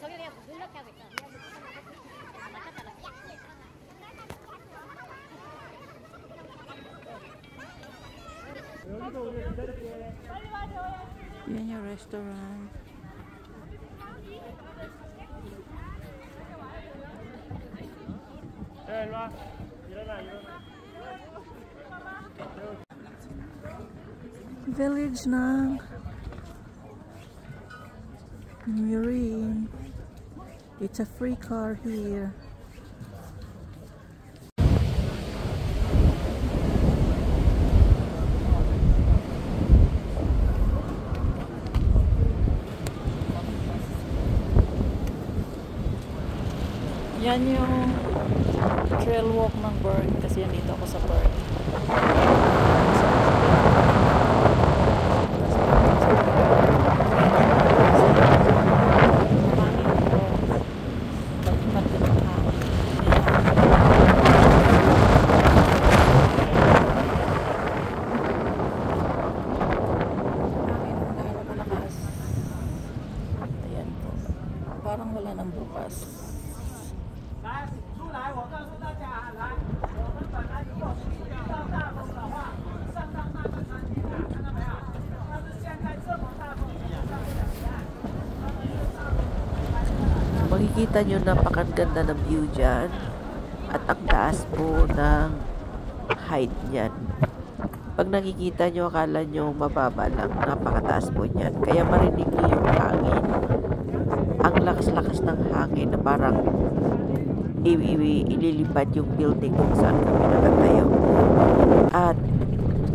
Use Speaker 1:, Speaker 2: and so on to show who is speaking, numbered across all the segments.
Speaker 1: 저기 그냥 이렇게 하고 있어.
Speaker 2: Yan yung restaurant. Village ng Marine. It's a free car here. Yan yung trail walk ng Perth kasi yan dito ako sa Perth. Ayan po. Parang wala nang bukas. Makikita nyo napakaganda ng view dyan at ang taas po ng height nyan. Pag nakikita nyo, akala nyo mababa lang, napakataas po nyan. Kaya marinig nyo yung hangin. Ang lakas-lakas ng hangin na parang ililipad yung building kung saan kami nakatayo. At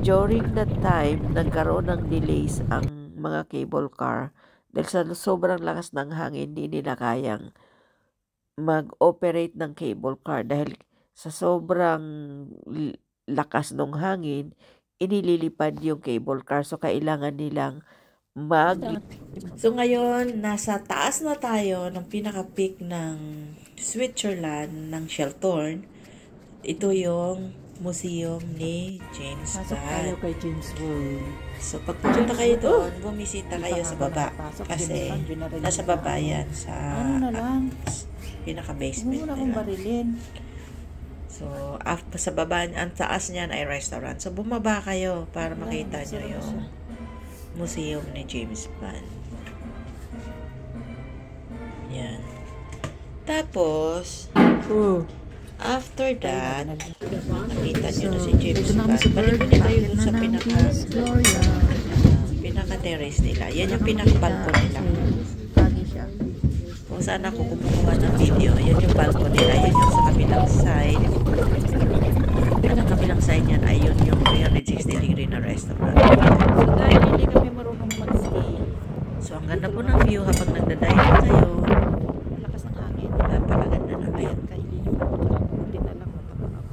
Speaker 2: during that time, nagkaroon ng delays ang mga cable car dahil sa sobrang lakas ng hangin, hindi nila kayang mag-operate ng cable car dahil sa sobrang lakas ng hangin, inililipad yung cable car. So, kailangan nilang So, ngayon, nasa taas na tayo ng pinaka-peak ng Switzerland, ng Sheltorn. Ito yung museum ni James Bond. Pasok tayo kay James Bond.
Speaker 1: So, pag pumunta kayo doon, bumisita kayo sa baba. Kasi, nasa baba yan sa pinaka-basement
Speaker 2: nila. Kung barilin.
Speaker 1: So, after, sa baba, ang taas niyan ay restaurant. So, bumaba kayo para makita nyo yung museum ni James Bond. Yan. Tapos, after that, nakita nyo na si James Bond. Balik nyo kayo dun sa pinaka-terrace nila. Yan yung pinaka-balcon nila. Kung saan ako kumukuha ng video, yan yung balcon nila. Yan yung sa kabilang side. Ang kabilang side yan ay yun yung 360 degree na restaurant.
Speaker 2: So, dahil hindi kami marunong mag-stay.
Speaker 1: So, ang ganda po ng view habang nagdadive kayo.
Speaker 2: Malakas ng hangin.
Speaker 1: Napakaganda ng view.
Speaker 2: Kaya hindi nyo hindi na lang matakot ako.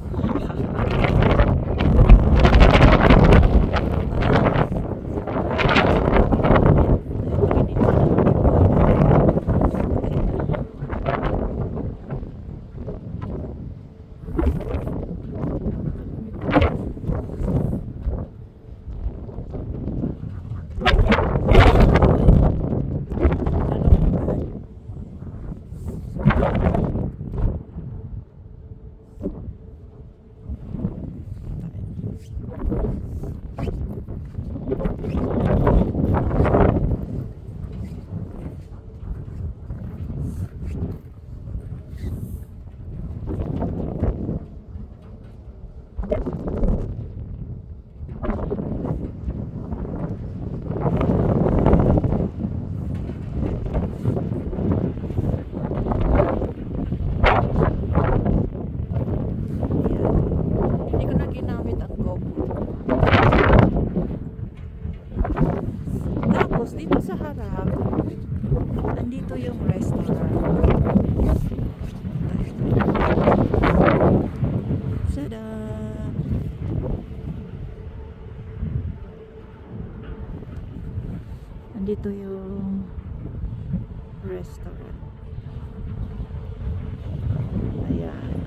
Speaker 1: Tada! Andito yung restaurant. Ayan.